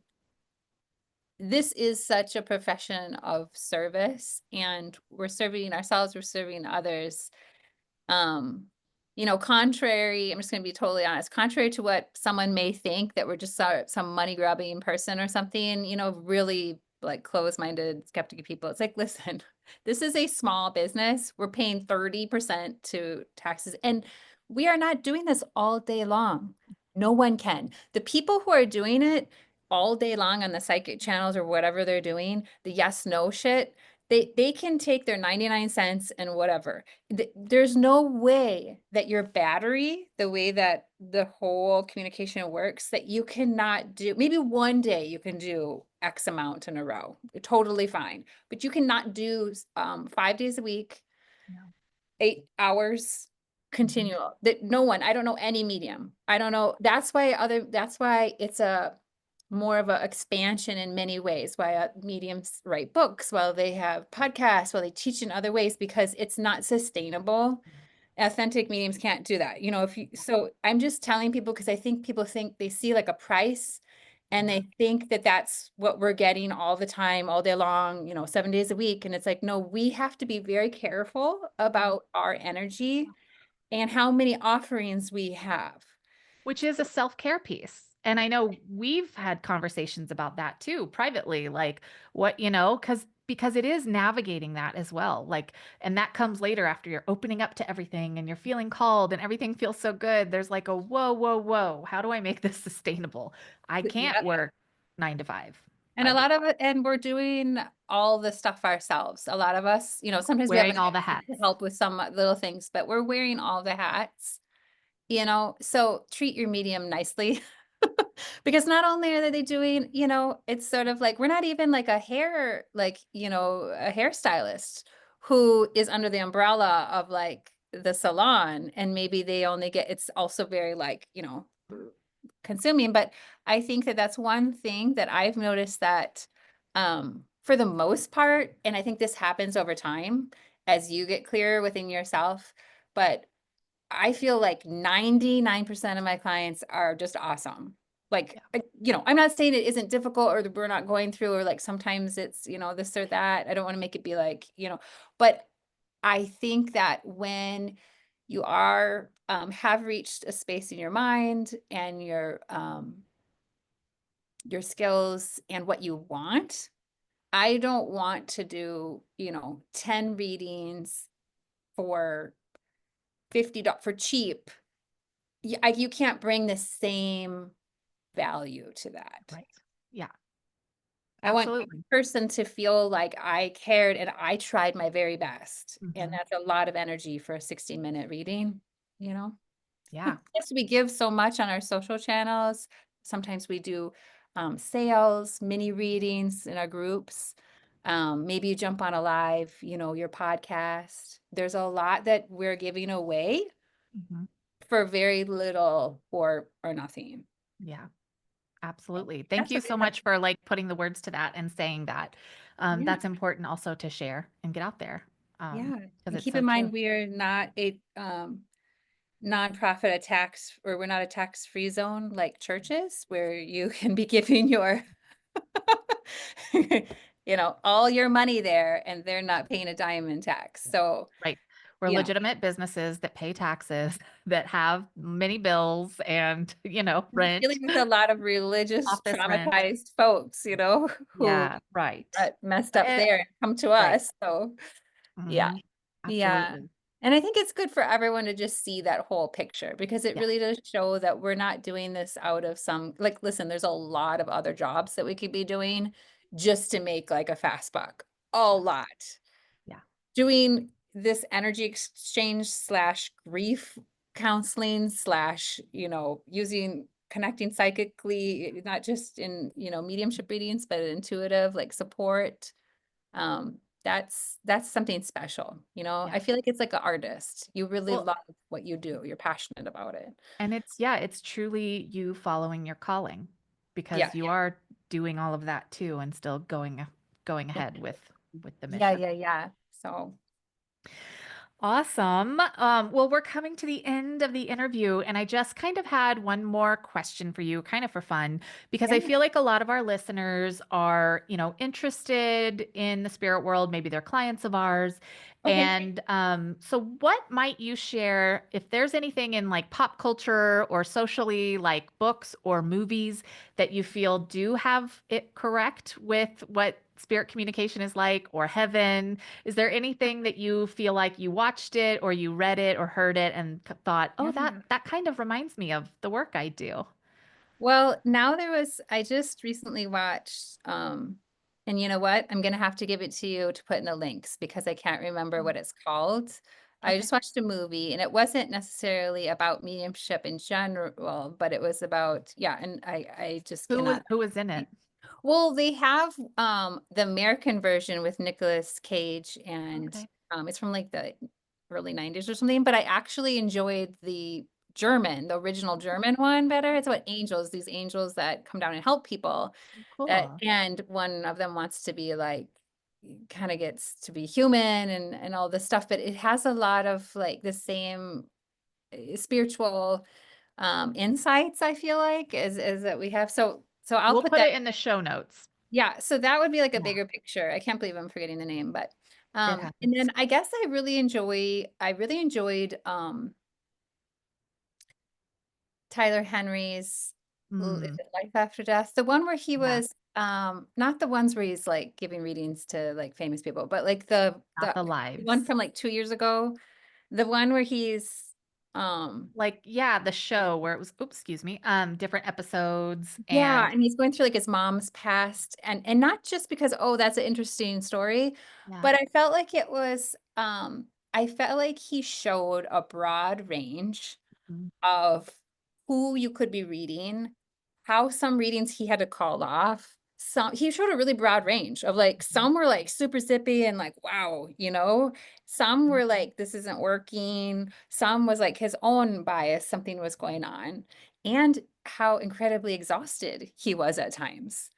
this is such a profession of service and we're serving ourselves, we're serving others. Um, contrary, I'm just going to be totally honest, contrary to what someone may think that we're just some money grubbing person or something, really like closed-minded, skeptical people. It's like, listen, this is a small business. We're paying 30% to taxes, and we are not doing this all day long. No one can. The people who are doing it all day long on the psychic channels or whatever they're doing, the yes, no shit, they can take their 99 cents and whatever. There's no way that your battery, the way that the whole communication works, that you cannot do, maybe one day you can do X amount in a row. Totally fine. But you cannot do 5 days a week,
Yeah.
8 hours
Mhm.
continual. That no one, I don't know any medium. I don't know. That's why it's a more of an expansion in many ways, why mediums write books, while they have podcasts, while they teach in other ways, because it's not sustainable. Authentic mediums can't do that. So I'm just telling people because I think people think they see like a price and
Yeah.
they think that that's what we're getting all the time, all day long, 7 days a week. And it's like, no, we have to be very careful about our energy and how many offerings we have.
Which is a self-care piece. And I know we've had conversations about that too, privately, like what, because it is navigating that as well. Like, and that comes later after you're opening up to everything and you're feeling called and everything feels so good. There's like a whoa, whoa, whoa. How do I make this sustainable? I can't
Yeah.
work 9 to 5,
And a
5 days,
lot of it, and we're doing all the stuff ourselves. A lot of us, sometimes we have
wearing all the
to
hats.
help with some little things, but we're wearing all the hats, so treat your medium nicely. Because not only are they doing, it's sort of like we're not even like a hair, like, a hairstylist who is under the umbrella of like the salon, and maybe they only get, it's also very like, consuming. But I think that that's one thing that I've noticed that, for the most part, and I think this happens over time as you get clearer within yourself, but I feel like 99% of my clients are just awesome. Like,
Yeah.
I'm not saying it isn't difficult or that we're not going through, or like sometimes it's, this or that. I don't want to make it be like, but I think that when you are, have reached a space in your mind and your skills and what you want, I don't want to do, 10 readings for $50 for cheap. You can't bring the same value to that.
Right. Yeah,
I want each
absolutely.
person to feel like I cared and I tried my very best, and
Mhm.
that's a lot of energy for a 60-minute reading, you know?
Yeah.
Yes, we give so much on our social channels. Sometimes we do, sales, mini readings in our groups. Maybe you jump on a live, your podcast. There's a lot that we're giving away
Mhm.
for very little or nothing.
Yeah.
So
Absolutely. Thank
that's
you
what
so
I have.
much for like putting the words to that and saying that.
Yeah,
That's important also to share and get out there
yeah.
because
And
it's
keep
so
in
true.
mind, we are not a nonprofit, or we're not a tax-free zone like churches where you can be giving your, all your money there and they're not paying a dime in tax. So,
Right. We're
you know,
legitimate businesses that pay taxes, that have many bills and,
we're
rent,
dealing with a lot of religious
office rent.
traumatized folks, who
Yeah, right.
got messed up
Eh,
there and come to
right.
us. So, yeah.
Mhm.
Yeah.
Absolutely.
And I think it's good for everyone to just see that whole picture because it
Yeah,
really does show that we're not doing this out of some, like, listen, there's a lot of other jobs that we could be doing just to make like a fast buck. A
yeah,
lot.
yeah,
Doing this energy exchange slash grief counseling slash, using connecting psychically, not just in, mediumship readings, but intuitive like support, that's something special,
yeah.
I feel like it's like an artist. You really
Well,
love what you do. You're passionate about it.
and it's yeah, it's truly you following your calling
Yeah.
because you are doing all of that too and still going ahead with the
Yeah,
mission.
yeah, yeah. So,
Awesome. Well, we're coming to the end of the interview, and I just kind of had one more question for you, kind of for fun, because I
yeah.
feel like a lot of our listeners are, interested in the spirit world. Maybe they're clients of ours.
Okay.
And so, what might you share if there's anything in like pop culture or socially, like books or movies that you feel do have it correct with what spirit communication is like or heaven? Is there anything that you feel like you watched it or you read it or heard it and thought, "Oh, that
Yeah.
that kind of reminds me of the work I do."
Well, now I just recently watched, and you know what? I'm gonna have to give it to you to put in the links because I can't remember
Oh,
what it's called. I
okay.
just watched a movie and it wasn't necessarily about mediumship in general, but it was about, yeah, and I just cannot.
Who was in it?
Well, they have, the American version with Nicolas Cage, and,
Okay.
it's from, like, the early '90s or something, but I actually enjoyed the original German one better. It's about angels, these angels that come down and help people,
Cool.
and one of them wants to be, like, kinda gets to be human and all this stuff, but it has a lot of, like, the same, spiritual, insights, I feel like, as that we have. So I'll
We'll
put
put
that.
it in the show notes.
Yeah, so that would be like a
Yeah,
bigger picture. I can't believe I'm forgetting the name, but,
it
and
happens.
then I guess I really enjoyed, Tyler Henry's is
Mm,
it Life After Death? The one where he
yeah,
was, not the ones where he's, like, giving readings to, like, famous people, but, like,
not
the
the
one
lives.
from, like, 2 years ago, the one where he's, um
Like, yeah, the show where it was, oops, excuse me, different episodes
yeah,
and
and he's going through, like, his mom's past, and not just because, "Oh, that's an interesting story,"
yeah.
but I felt like he showed a broad range
Mm,
of who you could be reading, how some readings he had to call off. Some he showed a really broad range of, like,
Mhm.
some were, like, super zippy and, like, wow, you know? Some
Mhm.
were like, "This isn't working." Some was, like, his own bias, something was going on, and how incredibly exhausted he was at times.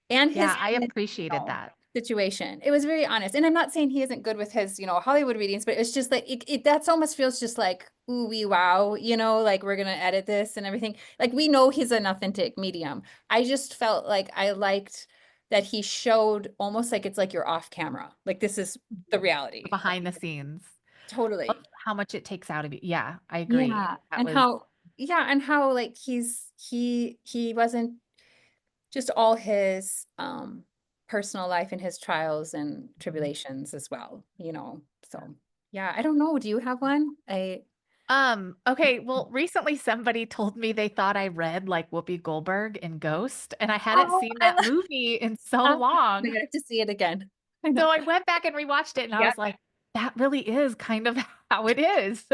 And
Yeah,
his
I
you
appreciated
know,
that.
situation. It was very honest, and I'm not saying he isn't good with his, Hollywood readings, but it's just like it that's almost feels just like, "Ooh wee wow," like, "We're gonna edit this and everything." Like, we know he's an authentic medium. I just felt like I liked that he showed almost like it's like you're off camera. Like, this is the
The
reality.
behind the scenes of
Totally.
how much it takes out of you. Yeah, I agree.
Yeah,
That
and
was
how, like, he wasn't just all his, personal life and his trials and
Mhm.
tribulations as well, so, yeah, I don't know, do you have one?
Okay, well, recently somebody told me they thought I read like Whoopi Goldberg in Ghost, and I hadn't
Oh,
seen
I
that
love
movie in so
I
long.
have to see it again. I know.
So I went back and rewatched it and I
Yeah,
was like, that really is kind of how it is.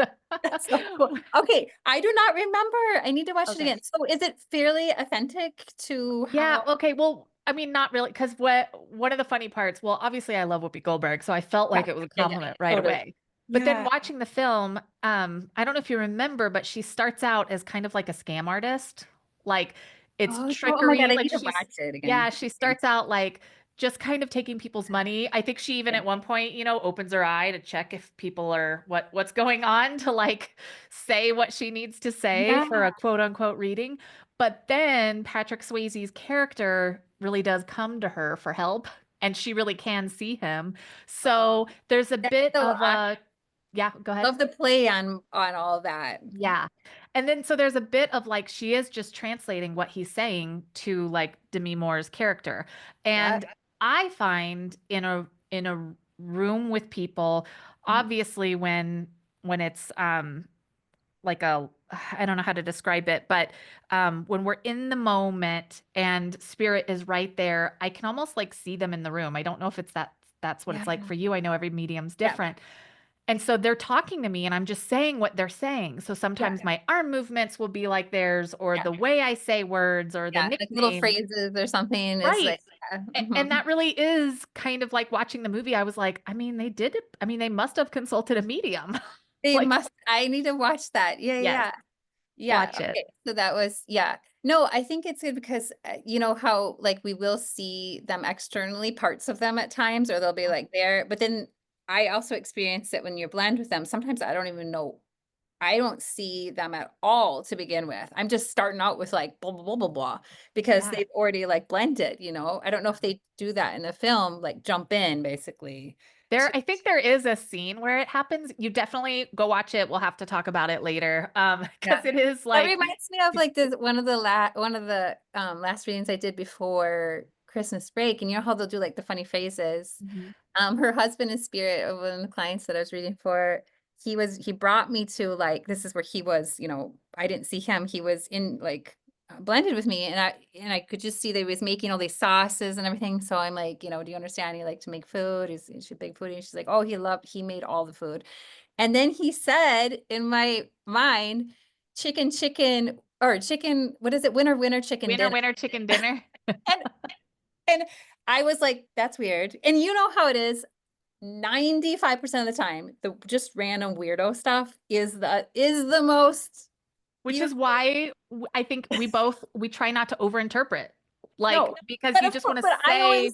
that's so cool. Okay, I do not remember, I need to watch it
Okay.
again. So is it fairly authentic to
Yeah,
how
okay, well, I mean, not really, because what one of the funny parts, well, obviously I love Whoopi Goldberg, so I felt
Yeah,
like it was a
yeah,
compliment right
totally.
away. But then
Yeah.
watching the film, I don't know if you remember, but she starts out as kind of like a scam artist. Like it's
Oh my god,
trickery.
I
Like
need to watch it
yeah,
again.
she starts out like just kind of taking people's money. I think she even
Okay.
at one point, opens her eye to check if people are what's going on to like say what she needs to say
Yeah.
for a quote unquote reading. But then Patrick Swayze's character really does come to her for help, and she really can see him.
Oh,
So there's a
that's
bit
so
of a, yeah, go ahead.
love the play on all that.
Yeah. And then so there's a bit of like she is just translating what he's saying to like Demi Moore's character.
Yeah.
And I find in a room with people,
Mhm.
obviously when it's like a I don't know how to describe it, but when we're in the moment and spirit is right there, I can almost like see them in the room. I don't know if that's what
Yeah.
it's like for you. I know every medium's
Yeah.
different. And so they're talking to me and I'm just saying what they're saying. So
Yeah.
sometimes my arm movements will be like theirs, or
Yeah.
the way I say words, or the
Yeah. Like little
nicknames.
phrases or something is
Right.
like, yeah.
And
Mhm.
that really is kind of like watching the movie. I was like, I mean, they did it. I mean, they must have consulted a medium.
They
Like,
must I need to watch that. Yeah,
yes,
yeah. Yeah,
watch it.
okay. So that was yeah. No, I think it's good because, you know how, like, we will see them externally, parts of them at times, or they'll be, like, there, but then I also experience it when you blend with them. Sometimes I don't even know I don't see them at all to begin with. I'm just starting out with, like, blah, blah, blah, blah, blah, because
Yeah.
they've already, like, blended. I don't know if they do that in the film, like, jump in basically to
I think there is a scene where it happens. You definitely go watch it. We'll have to talk about it later.
yeah.
Because it is
That
like,
reminds me of, like, one of the last readings I did before Christmas break, and you know how they'll do, like, the funny phrases?
mhm.
Her husband in spirit of one of the clients that I was reading for, he brought me to, like this is where he was, I didn't see him, he was in, like, blended with me, and I could just see that he was making all these sauces and everything, so I'm like, "Do you understand? He liked to make food, he's a big foodie," and she's like, "Oh, he made all the food." And then he said in my mind, "Chicken, chicken," or chicken what is it? "Winner, winner, chicken
Winner,
dinner."
winner, chicken dinner.
And and I was like, "That's weird." And you know how it is, 95% of the time, the just random weirdo stuff is the most
Which is
beautiful.
why I think we try not to overinterpret,
No,
like, because
but
you
of
just
course,
wanna
but
say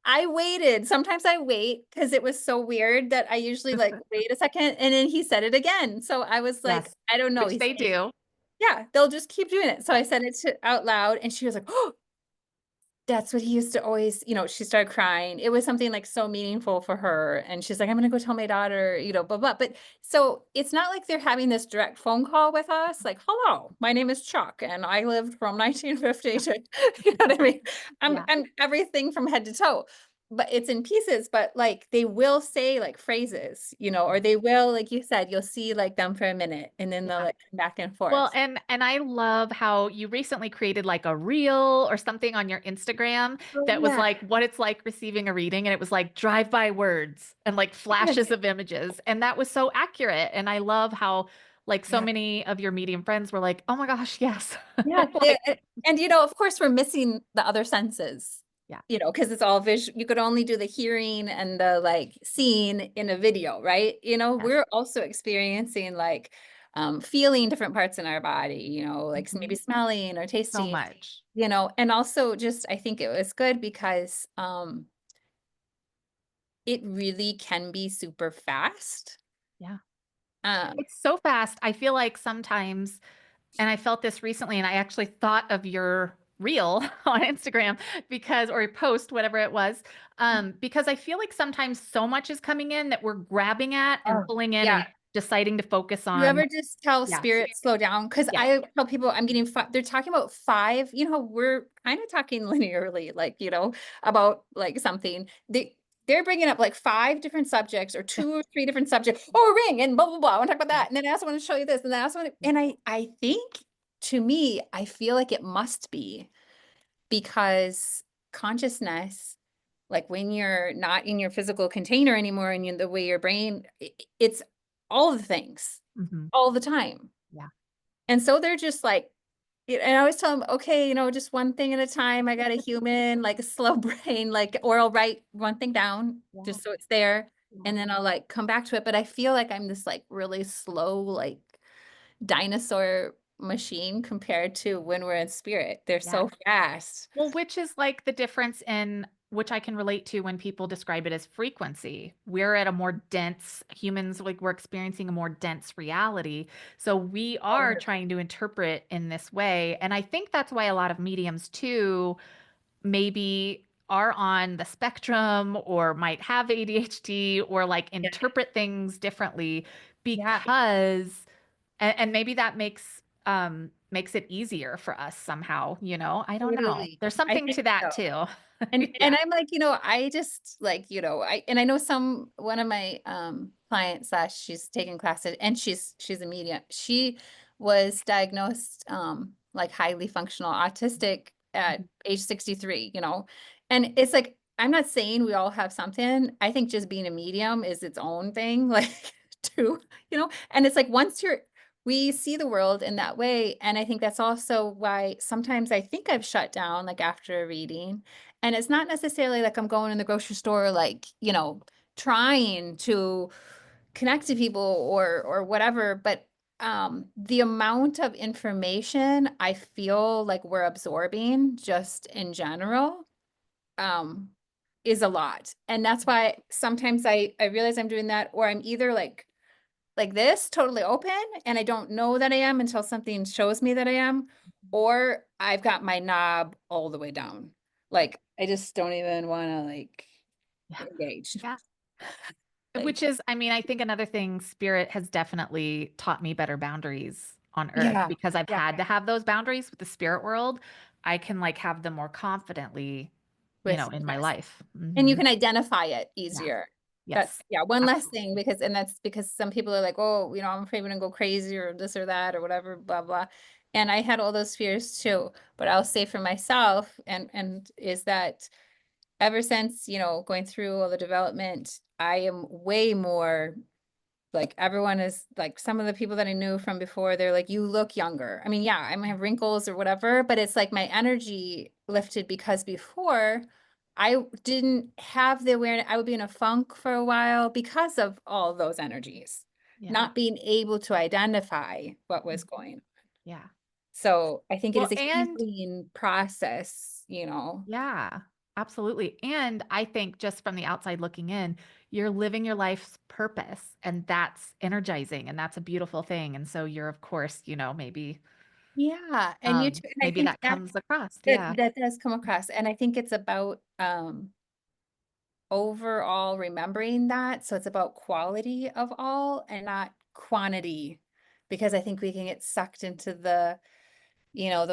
I waited. Sometimes I wait because it was so weird that I usually, like, wait a second, and then he said it again. So I was like,
yes,
I don't know,
which
he's
they do.
yeah, they'll just keep doing it. So
Yeah,
I said it out loud, and she was like, "Oh, that's what he used to always," she started crying. It was something, like, so meaningful for her, and she's like, "I'm gonna go tell my daughter," blah, blah. But so it's not like they're having this direct phone call with us, like, "Hello, my name is Chuck, and I lived from 1950
yeah,
to" you know what I mean? I'm
yeah,
I'm everything from head to toe, but it's in pieces, but, like, they will say, like, phrases, or they will, like you said, you'll see, like, them for a minute, and then they'll,
yeah.
like, come back and
Well,
forth.
and I love how you recently created, like, a reel or something on your Instagram
Oh,
that was,
yeah.
like, what it's like receiving a reading, and it was, like, drive-by words and, like,
Yes.
flashes of images, and that was so accurate, and I love how, Like so
Yeah.
many of your medium friends were like, "Oh my gosh, yes."
Yeah.
Like,
And, of course, we're missing the other senses,
yeah.
because it's all visual. You could only do the hearing and the like seeing in a video, right?
Yes.
We're also experiencing like feeling different parts in our body, like maybe
Mhm.
smelling or
So
tasting,
much.
and also just I think it was good because it really can be super fast.
Yeah.
Um,
It's so fast. I feel like sometimes, and I felt this recently, and I actually thought of your reel on Instagram because, or post, whatever it was, because I feel like sometimes so much is coming in that we're grabbing at and
oh,
pulling in
yeah.
and deciding to focus
You
on.
ever just tell
Yeah.
spirit slow down? Because
Yes.
I tell people I'm getting they're talking about five, we're kind of talking linearly, like, about like something. They're bringing up like five different subjects or two or three different subjects. Oh, a ring and blah, blah, blah. I want to talk about
Yeah.
that. And then I also want to show you this. And then I also want to,
Yeah.
and I think to me, I feel like it must be because consciousness, like when you're not in your physical container anymore and the way your brain, it's all the things
Mhm.
all the time.
Yeah.
And so they're just like, and I always tell them, okay, just one thing at a time. I got a human, like a slow brain, like, or I'll write one thing down
Yeah.
just so it's there.
Yeah.
And then I'll like come back to it. But I feel like I'm this like really slow, like dinosaur machine compared to when we're in spirit. They're
Yeah.
so fast.
Well, which is like the difference in which I can relate to when people describe it as frequency. We're at a more dense, humans, like we're experiencing a more dense reality. So we are
100%.
trying to interpret in this way. And I think that's why a lot of mediums too maybe are on the spectrum or might have ADHD or like
Yeah.
interpret things differently
Yeah.
because and maybe that makes it easier for us somehow, I don't know.
Totally.
There's
I
something
think
to that
so.
too.
And
Yeah.
I'm like, I just like, I know one of my clients slash she's taking classes and she's a medium. She was diagnosed like highly functional autistic at
Mhm.
age 63, And it's like I'm not saying we all have something. I think just being a medium is its own thing, like too, and it's like we see the world in that way. And I think that's also why sometimes I think I've shut down like after a reading, and it's not necessarily like I'm going in the grocery store, like, trying to connect to people or whatever, but the amount of information I feel like we're absorbing just in general um is a lot. And that's why sometimes I realize I'm doing that, or I'm either like this, totally open, and I don't know that I am until something shows me that I am, or I've got my knob all the way down. Like I just don't even want to like
Yeah.
engage.
Yeah.
Like,
Which is, I mean, I think another thing, spirit has definitely taught me better boundaries on earth
yeah,
because I've
yeah,
had to have those boundaries with the spirit world. I can like have them more confidently, in my
yes.
life.
And you can identify it
Yeah.
easier. That's,
Yes.
yeah, one less thing,
Absolutely.
and that's because some people are like, oh, I'm afraid we're gonna go crazy or this or that or whatever, blah, blah. And I had all those fears too. But I'll say for myself, and is that ever since, going through all the development, I am way more like everyone is like some of the people that I knew from before, they're like, you look younger. I mean, yeah, I might have wrinkles or whatever, but it's like my energy lifted because before I didn't have the awareness. I would be in a funk for a while because of all those energies,
Yeah.
not being able to identify what was
Mhm.
going on.
Yeah.
So I think it
Well,
is a
and
healing process.
yeah, absolutely. And I think just from the outside looking in, you're living your life's purpose, and that's energizing and that's a beautiful thing. And so you're, of course,
Yeah, and you too, and I
maybe
think
that comes across.
that
Yeah.
that does come across, and I think it's about overall remembering that. So it's about quality of all and not quantity, because I think we can get sucked into the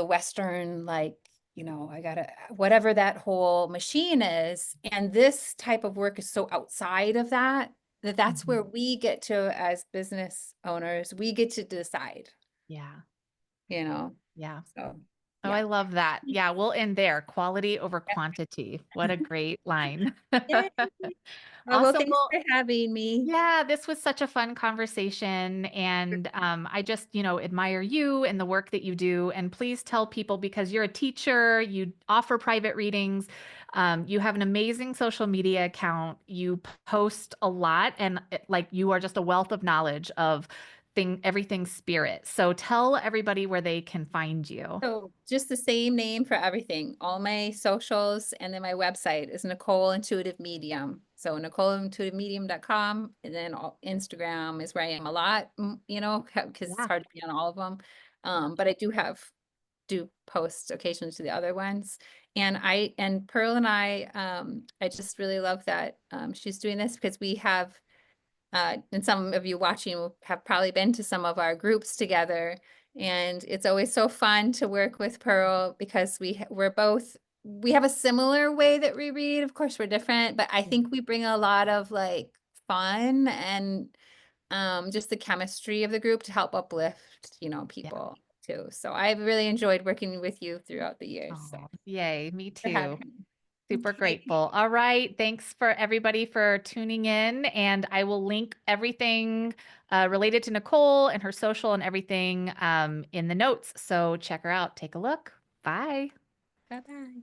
Western, like, I gotta, whatever that whole machine is. And this type of work is so outside of that's
Mhm.
where we get to, as business owners, we get to decide,
Yeah.
you know,
Yeah.
so.
Oh,
Yeah.
I love that. Yeah, we'll end there. Quality over
Yeah.
quantity. What a great line.
Yay. Well,
Awesome.
thanks
Well,
for having me.
yeah, this was such a fun conversation. And I just, admire you and the work that you do. And please tell people, because you're a teacher, you offer private readings, you have an amazing social media account, you post a lot, and like you are just a wealth of knowledge of everything spirit. So tell everybody where they can find you.
So just the same name for everything. All my socials and then my website is Nicole Intuitive Medium. So NicoleIntuitiveMedium.com, and then Instagram is where I am a lot, because it's
Yeah.
hard to be on all of them. But I do post occasionally to the other ones. And Pearl and I just really love that she's doing this because we have and some of you watching will have probably been to some of our groups together. And it's always so fun to work with Pearl because we have a similar way that we read. Of course, we're different, but I think we bring a lot of like fun and just the chemistry of the group to help uplift,
Yeah.
people too. So I've really enjoyed working with you throughout the years. So
Oh, yay. Me
for
too.
having me.
Super
Okay.
grateful. All right. Thanks for everybody for tuning in. And I will link everything related to Nicole and her social and everything in the notes. So check her out. Take a look. Bye.
Bye-bye.